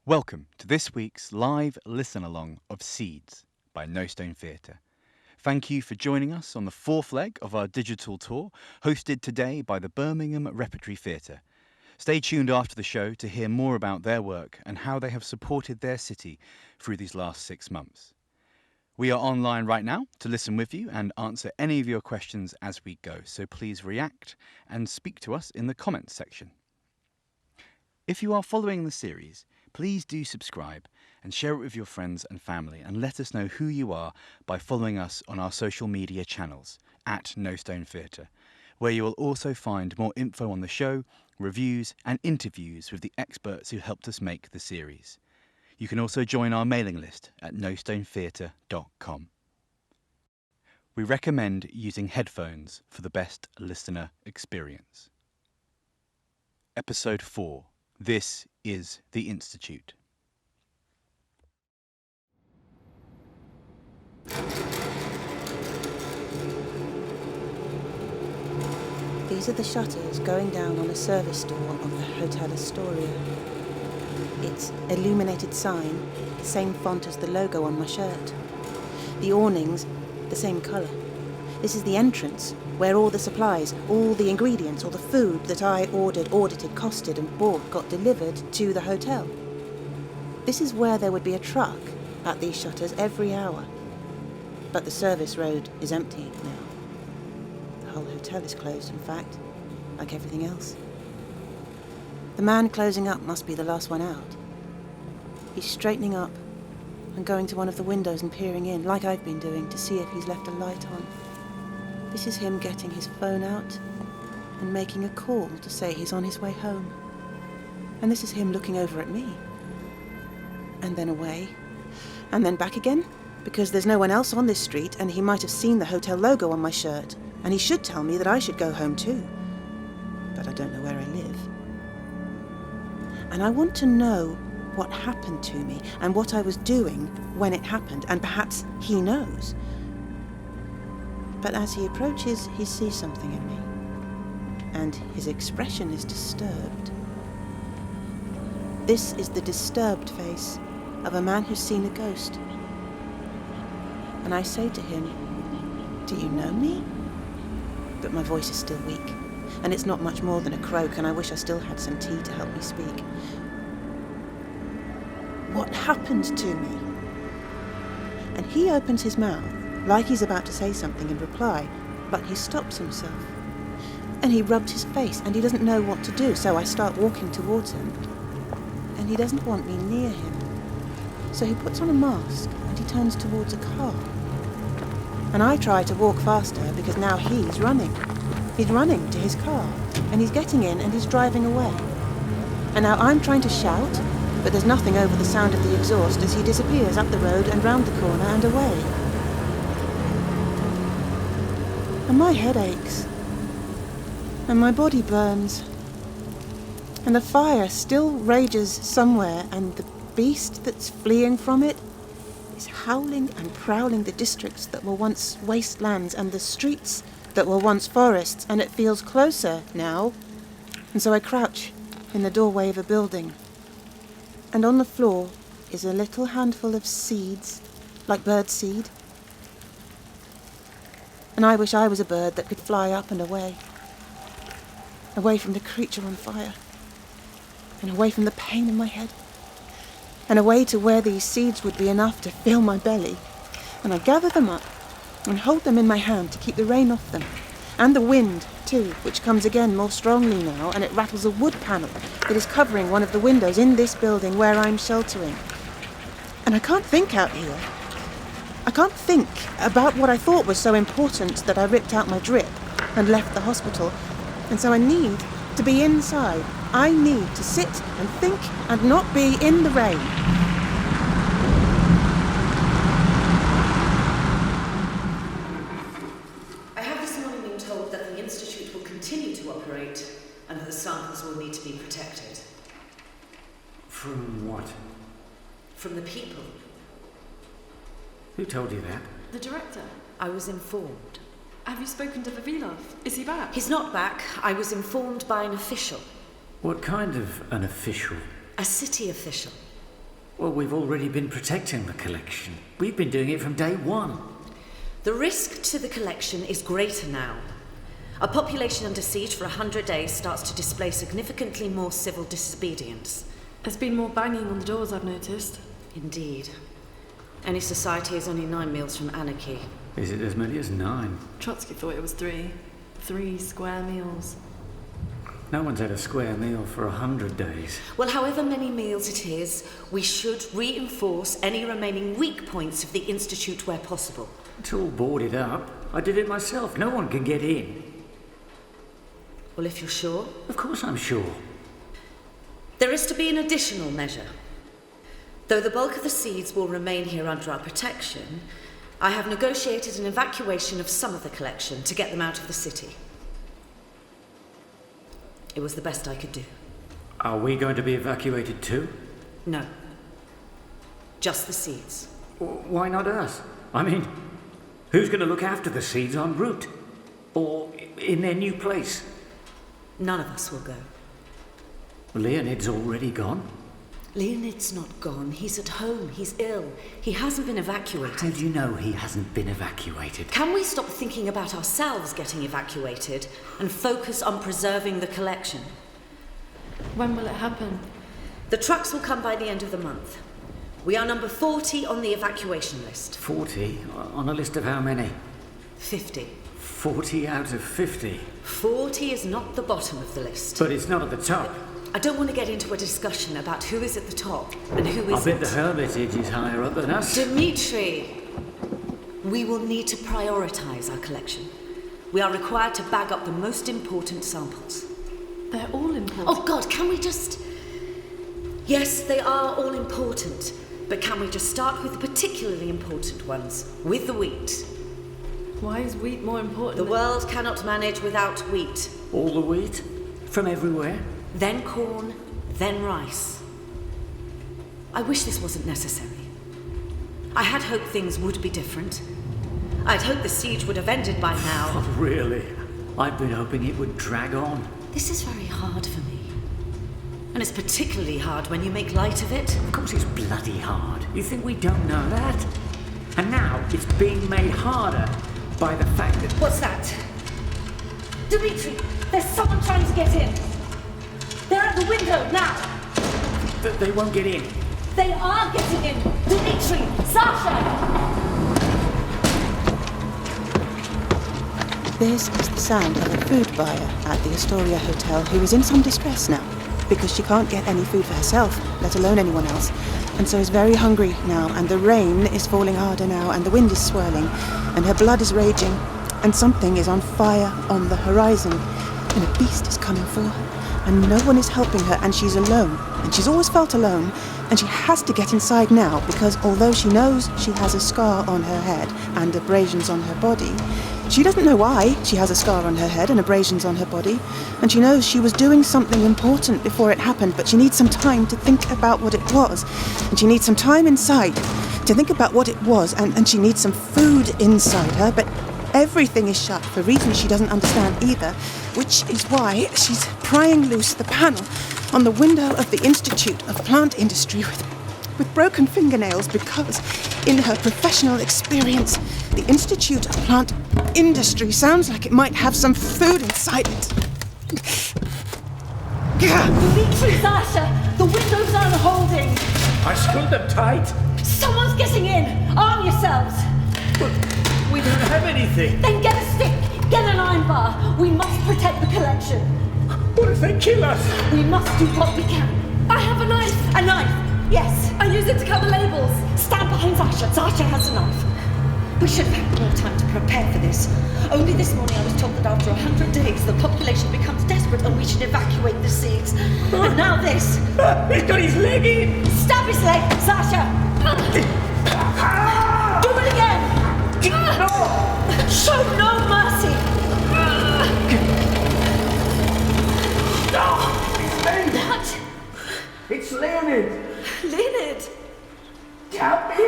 Welcome to this week's live listen-along of Seeds by No Stone Theatre. Thank you for joining us on the fourth leg of our digital tour, hosted today by the Birmingham Repertory Theatre. Stay tuned after the show to hear more about their work and how they have supported their city through these last 6 months. We are online right now to listen with you and answer any of your questions as we go, so please react and speak to us in the comments section. If you are following the series, please do subscribe and share it with your friends and family, and let us know who you are by following us on our social media channels at No Stone Theatre, where you will also find more info on the show, reviews and interviews with the experts who helped us make the series. You can also join our mailing list at nostonetheatre.com. We recommend using headphones for the best listener experience. Episode 4. This is the Institute. These are the shutters going down on a service door of the Hotel Astoria. Its illuminated sign, same font as the logo on my shirt. The awnings, the same colour. This is the entrance, where all the supplies, all the ingredients, all the food that I ordered, audited, costed and bought got delivered to the hotel. This is where there would be a truck at these shutters every hour. But the service road is empty now. The whole hotel is closed, in fact, like everything else. The man closing up must be the last one out. He's straightening up and going to one of the windows and peering in, like I've been doing, to see if he's left a light on. This is him getting his phone out and making a call to say he's on his way home. And this is him looking over at me. And then away. And then back again, because there's no one else on this street and he might have seen the hotel logo on my shirt. And he should tell me that I should go home too. But I don't know where I live. And I want to know what happened to me and what I was doing when it happened, and perhaps he knows. But as he approaches, he sees something in me, and his expression is disturbed. This is the disturbed face of a man who's seen a ghost. And I say to him, "Do you know me?" But my voice is still weak, and it's not much more than a croak, and I wish I still had some tea to help me speak. What happened to me? And he opens his mouth, like he's about to say something in reply, but he stops himself. And he rubs his face, and he doesn't know what to do, so I start walking towards him. And he doesn't want me near him. So he puts on a mask, and he turns towards a car. And I try to walk faster, because now he's running. He's running to his car, and he's getting in, and he's driving away. And now I'm trying to shout, but there's nothing over the sound of the exhaust as he disappears up the road and round the corner and away. And my head aches, and my body burns, and the fire still rages somewhere, and the beast that's fleeing from it is howling and prowling the districts that were once wastelands and the streets that were once forests, and it feels closer now. And so I crouch in the doorway of a building, and on the floor is a little handful of seeds, like bird seed. And I wish I was a bird that could fly up and away from the creature on fire, and away from the pain in my head, and away to where these seeds would be enough to fill my belly. And I gather them up and hold them in my hand to keep the rain off them, and the wind too, which comes again more strongly now, and it rattles a wood panel that is covering one of the windows in this building where I'm sheltering. And I can't think out here. I can't think about what I thought was so important that I ripped out my drip and left the hospital. And so I need to be inside. I need to sit and think and not be in the rain. I have this morning been told that the Institute will continue to operate and that the samples will need to be protected. From what? From the people. Who told you that? The director. I was informed. Have you spoken to Vavilov? Is he back? He's not back. I was informed by an official. What kind of an official? A city official. Well, we've already been protecting the collection. We've been doing it from day one. The risk to the collection is greater now. A population under siege for 100 days starts to display significantly more civil disobedience. There's been more banging on the doors, I've noticed. Indeed. Any society is only 9 meals from anarchy. Is it as many as 9? Trotsky thought it was 3. 3 square meals. No one's had a square meal for 100 days. Well, however many meals it is, we should reinforce any remaining weak points of the Institute where possible. It's all boarded up. I did it myself. No one can get in. Well, if you're sure. Of course I'm sure. There is to be an additional measure. Though the bulk of the seeds will remain here under our protection, I have negotiated an evacuation of some of the collection to get them out of the city. It was the best I could do. Are we going to be evacuated too? No. Just the seeds. Why not us? I mean, who's going to look after the seeds en route? Or in their new place? None of us will go. Leonid's already gone. Leonid's not gone. He's at home. He's ill. He hasn't been evacuated. How do you know he hasn't been evacuated? Can we stop thinking about ourselves getting evacuated and focus on preserving the collection? When will it happen? The trucks will come by the end of the month. We are number 40 on the evacuation list. 40? On a list of how many? 50. 40 out of 50. 40 is not the bottom of the list. But it's not at the top. I don't want to get into a discussion about who is at the top and who isn't. I bet the Hermitage is higher up than us. Dimitri! We will need to prioritize our collection. We are required to bag up the most important samples. They're all important. Oh God, can we just... Yes, they are all important, but can we just start with the particularly important ones, with the wheat? Why is wheat more important? The world cannot manage without wheat. All the wheat? From everywhere? Then corn, then rice. I wish this wasn't necessary. I had hoped things would be different. I'd hoped the siege would have ended by now. Oh, really? I've been hoping it would drag on. This is very hard for me. And it's particularly hard when you make light of it. Of course it's bloody hard. You think we don't know that? And now it's being made harder by the fact that... What's that? Dimitri, there's someone trying to get in. They're at the window now. They won't get in. They are getting in. Dimitri, Sasha! This is the sound of a food buyer at the Astoria Hotel who is in some distress now because she can't get any food for herself, let alone anyone else, and so is very hungry now, and the rain is falling harder now, and the wind is swirling, and her blood is raging, and something is on fire on the horizon, and a beast is coming for her, and no one is helping her, and she's alone, and she's always felt alone, and she has to get inside now because although she knows she has a scar on her head and abrasions on her body, she doesn't know why she has a scar on her head and abrasions on her body, and she knows she was doing something important before it happened, but she needs some time to think about what it was, and she needs some time inside to think about what it was, and she needs some food inside her, but everything is shut for reasons she doesn't understand either, which is why she's prying loose the panel on the window of the Institute of Plant Industry with broken fingernails because, in her professional experience, the Institute of Plant Industry sounds like it might have some food inside it. Dimitri, Sasha, the windows aren't holding. I screwed them tight. Someone's getting in. Arm yourselves. But we don't have anything. Then get a stick. Get an iron bar. We must protect the collection. What if they kill us? We must do what we can. I have a knife. A knife. Yes. I use it to cut the labels. Stand behind Sasha. Sasha has a knife. We should have had more time to prepare for this. Only this morning I was told that after 100 days the population becomes desperate and we should evacuate the seeds. And now this. He's got his leg in. Stab his leg, Sasha. Do it again. Show no mercy. What? It's Leonid. Leonid. Help me.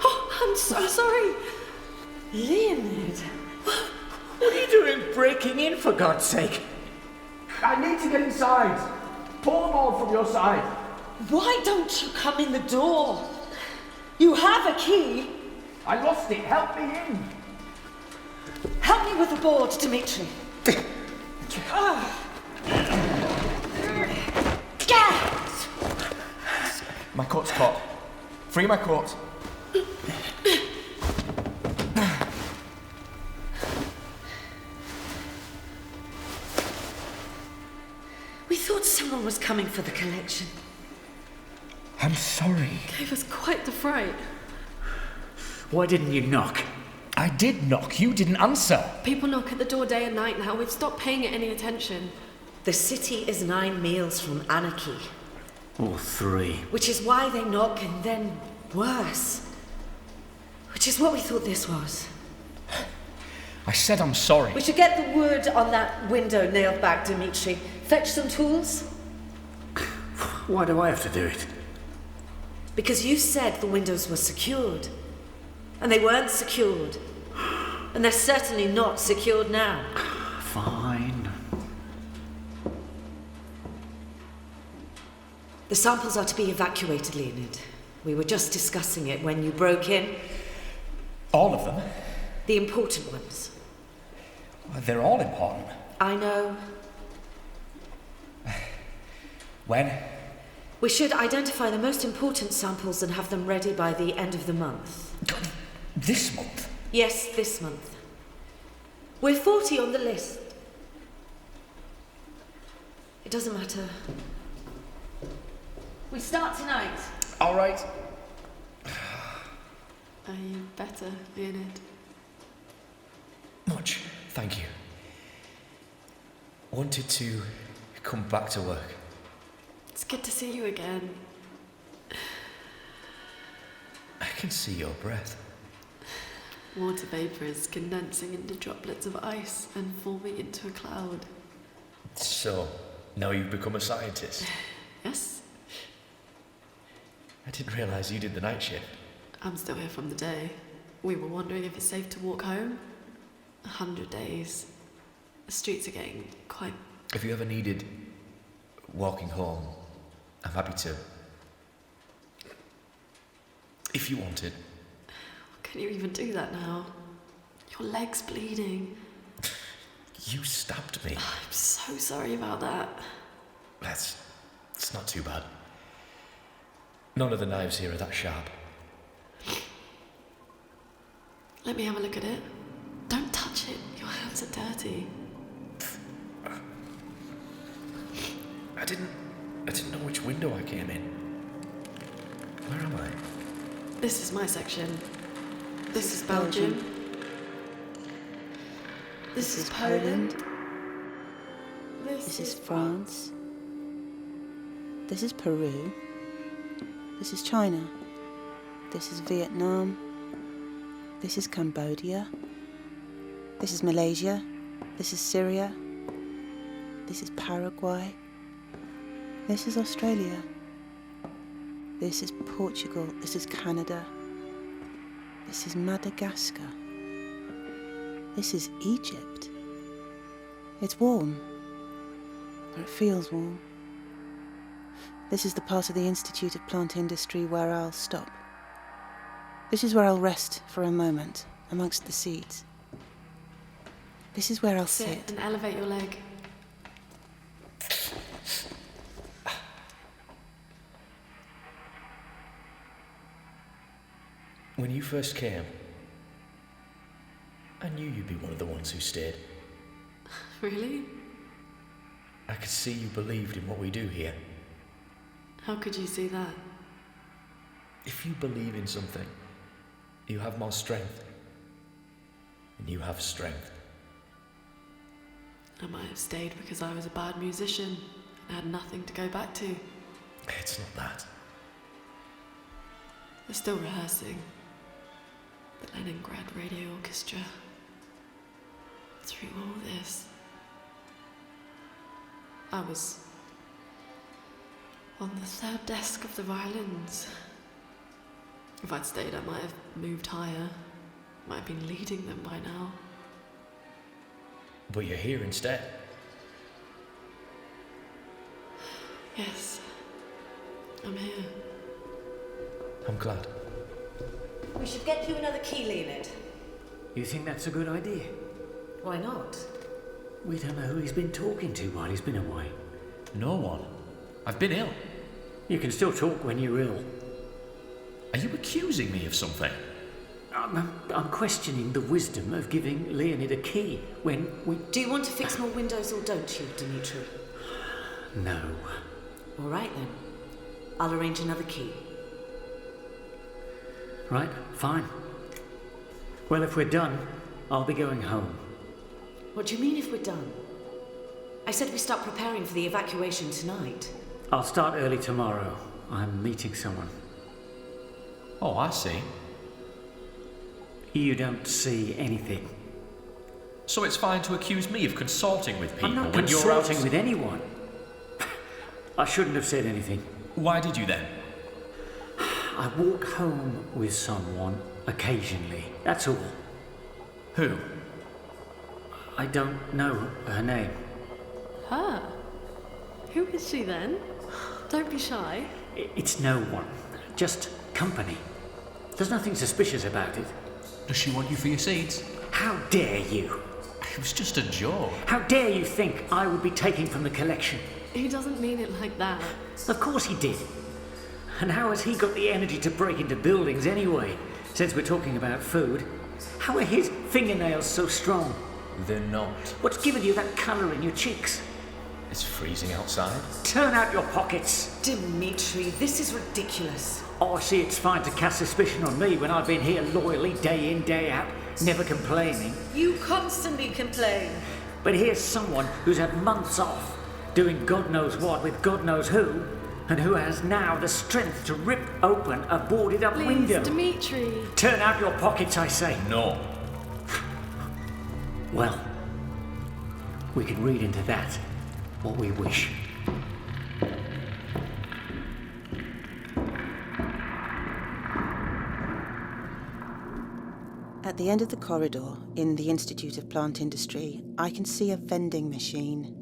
Oh, I'm so sorry. Leonid. What are you doing breaking in, for God's sake? I need to get inside. Pull them all from your side. Why don't you come in the door? You have a key. I lost it. Help me in. Help me with the board, Dimitri. My coat's caught. Free my coat. We thought someone was coming for the collection. I'm sorry. Gave us quite the fright. Why didn't you knock? I did knock. You didn't answer. People knock at the door day and night now. We've stopped paying it any attention. The city is 9 meals from anarchy, Or 3. which is why they knock, and then worse. Which is what we thought this was. I said I'm sorry. We should get the wood on that window nailed back, Dimitri. Fetch some tools. Why do I have to do it? Because you said the windows were secured. And they weren't secured. And they're certainly not secured now. Fine. The samples are to be evacuated, Leonid. We were just discussing it when you broke in. All of them? The important ones. They're all important. I know. When? We should identify the most important samples and have them ready by the end of the month. This month? Yes, this month. We're 40 on the list. It doesn't matter. We start tonight. All right. Are you better, Leonid? Much. Thank you. Wanted to come back to work. It's good to see you again. I can see your breath. Water vapour is condensing into droplets of ice and forming into a cloud. So, now you've become a scientist. Yes, I didn't realise you did the night shift. I'm still here from the day. We were wondering if it's safe to walk home. 100 days. The streets are getting quite... If you ever needed walking home, I'm happy to. If you wanted. Can you even do that now? Your leg's bleeding. You stabbed me. I'm so sorry about that. It's not too bad. None of the knives here are that sharp. Let me have a look at it. Don't touch it. Your hands are dirty. I didn't know which window I came in. Where am I? This is my section. This is Belgium. This is Poland. This is France. This is Peru. This is China. This is Vietnam. This is Cambodia. This is Malaysia. This is Syria. This is Paraguay. This is Australia. This is Portugal. This is Canada. This is Madagascar. This is Egypt. It's warm. Or it feels warm. This is the part of the Institute of Plant Industry where I'll stop. This is where I'll rest for a moment amongst the seeds. This is where I'll Sit sit. and elevate your leg. When you first came, I knew you'd be one of the ones who stayed. Really? I could see you believed in what we do here. How could you see that? If you believe in something, you have more strength. And you have strength. I might have stayed because I was a bad musician and had nothing to go back to. It's not that. They're still rehearsing. The Leningrad Radio Orchestra. Through all this, I was on the third desk of the violins. If I'd stayed, I might have moved higher. Might have been leading them by now. But you're here instead. Yes. I'm here. I'm glad. We should get you another key, Leonid. You think that's a good idea? Why not? We don't know who he's been talking to while he's been away. No one. I've been ill. You can still talk when you're ill. Are you accusing me of something? I'm questioning the wisdom of giving Leonid a key when we... Do you want to fix more windows or don't you, Dmitri? No. All right then. I'll arrange another key. Right, fine. Well, if we're done, I'll be going home. What do you mean if we're done? I said we start preparing for the evacuation tonight. I'll start early tomorrow. I'm meeting someone. Oh, I see. You don't see anything. So it's fine to accuse me of consorting with people I'm not when you're out... consorting with anyone. I shouldn't have said anything. Why did you then? I walk home with someone occasionally. That's all. Who? I don't know her name. Her? Who is she then? Don't be shy. It's no one. Just company. There's nothing suspicious about it. Does she want you for your seeds? How dare you? It was just a joke. How dare you think I would be taking from the collection? He doesn't mean it like that. Of course he did. And how has he got the energy to break into buildings anyway? Since we're talking about food, how are his fingernails so strong? They're not. What's given you that colour in your cheeks? It's freezing outside. Turn out your pockets. Dmitri, this is ridiculous. Oh, see, it's fine to cast suspicion on me when I've been here loyally day in, day out, never complaining. You constantly complain. But here's someone who's had months off, doing God knows what with God knows who, and who has now the strength to rip open a boarded up Please, window. Dmitri. Turn out your pockets, I say. No. Well, we can read into that what we wish. At the end of the corridor, in the Institute of Plant Industry, I can see a vending machine.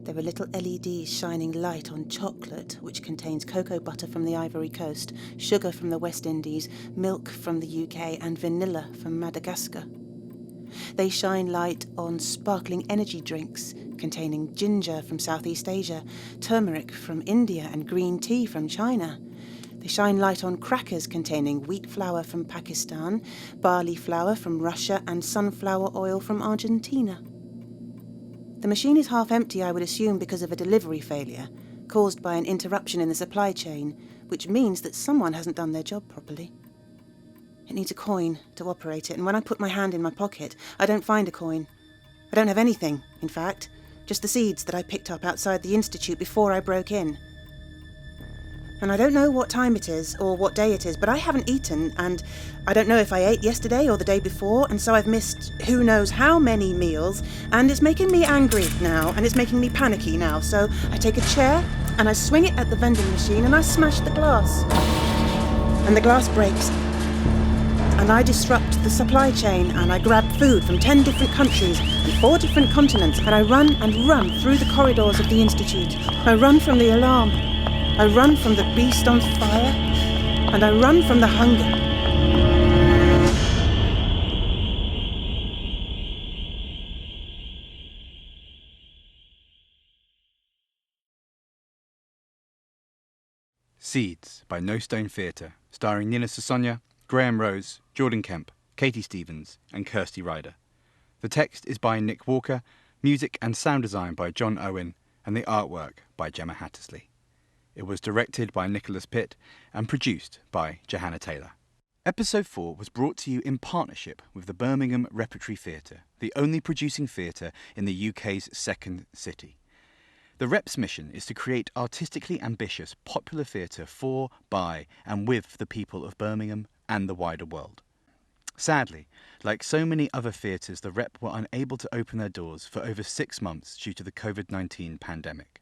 There are little LEDs shining light on chocolate, which contains cocoa butter from the Ivory Coast, sugar from the West Indies, milk from the UK, and vanilla from Madagascar. They shine light on sparkling energy drinks containing ginger from Southeast Asia, turmeric from India, and green tea from China. They shine light on crackers containing wheat flour from Pakistan, barley flour from Russia, and sunflower oil from Argentina. The machine is half empty, I would assume, because of a delivery failure caused by an interruption in the supply chain, which means that someone hasn't done their job properly. It needs a coin to operate it, and when I put my hand in my pocket, I don't find a coin. I don't have anything, in fact, just the seeds that I picked up outside the Institute before I broke in. And I don't know what time it is or what day it is, but I haven't eaten, and I don't know if I ate yesterday or the day before, and so I've missed who knows how many meals, and it's making me angry now, and it's making me panicky now, so I take a chair, and I swing it at the vending machine, and I smash the glass. And the glass breaks, and I disrupt the supply chain, and I grab food from 10 different countries and 4 different continents, and I run and run through the corridors of the Institute. I run from the alarm. I run from the beast on fire, and I run from the hunger. Seeds by No Stone Theatre, starring Nina Sasonia, Graham Rose, Jordan Kemp, Katie Stevens, and Kirsty Ryder. The text is by Nick Walker, music and sound design by John Owen, and the artwork by Gemma Hattersley. It was directed by Nicholas Pitt and produced by Johanna Taylor. Episode 4 was brought to you in partnership with the Birmingham Repertory Theatre, the only producing theatre in the UK's second city. The Rep's mission is to create artistically ambitious popular theatre for, by, and with the people of Birmingham and the wider world. Sadly, like so many other theatres, the Rep were unable to open their doors for over 6 months due to the COVID-19 pandemic.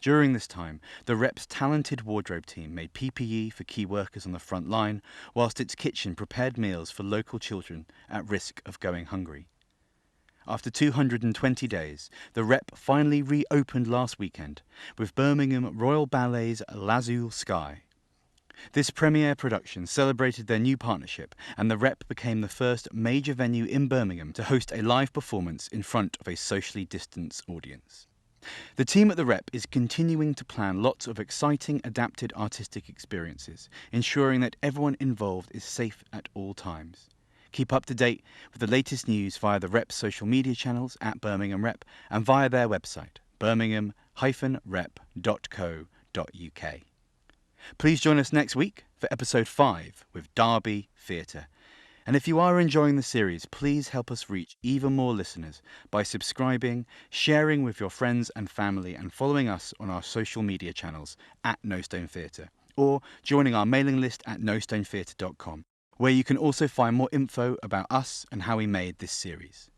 During this time, the Rep's talented wardrobe team made PPE for key workers on the front line, whilst its kitchen prepared meals for local children at risk of going hungry. After 220 days, the Rep finally reopened last weekend with Birmingham Royal Ballet's L'Azur Sky. This premiere production celebrated their new partnership, and the Rep became the first major venue in Birmingham to host a live performance in front of a socially distanced audience. The team at the Rep is continuing to plan lots of exciting adapted artistic experiences, ensuring that everyone involved is safe at all times. Keep up to date with the latest news via the Rep's social media channels at Birmingham Rep and via their website, birmingham-rep.co.uk. Please join us next week for episode 5 with Derby Theatre. And if you are enjoying the series, please help us reach even more listeners by subscribing, sharing with your friends and family, and following us on our social media channels at No Stone Theatre, or joining our mailing list at nostonetheatre.com, where you can also find more info about us and how we made this series.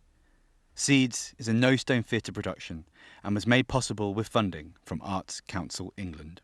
Seeds is a No Stone Theatre production and was made possible with funding from Arts Council England.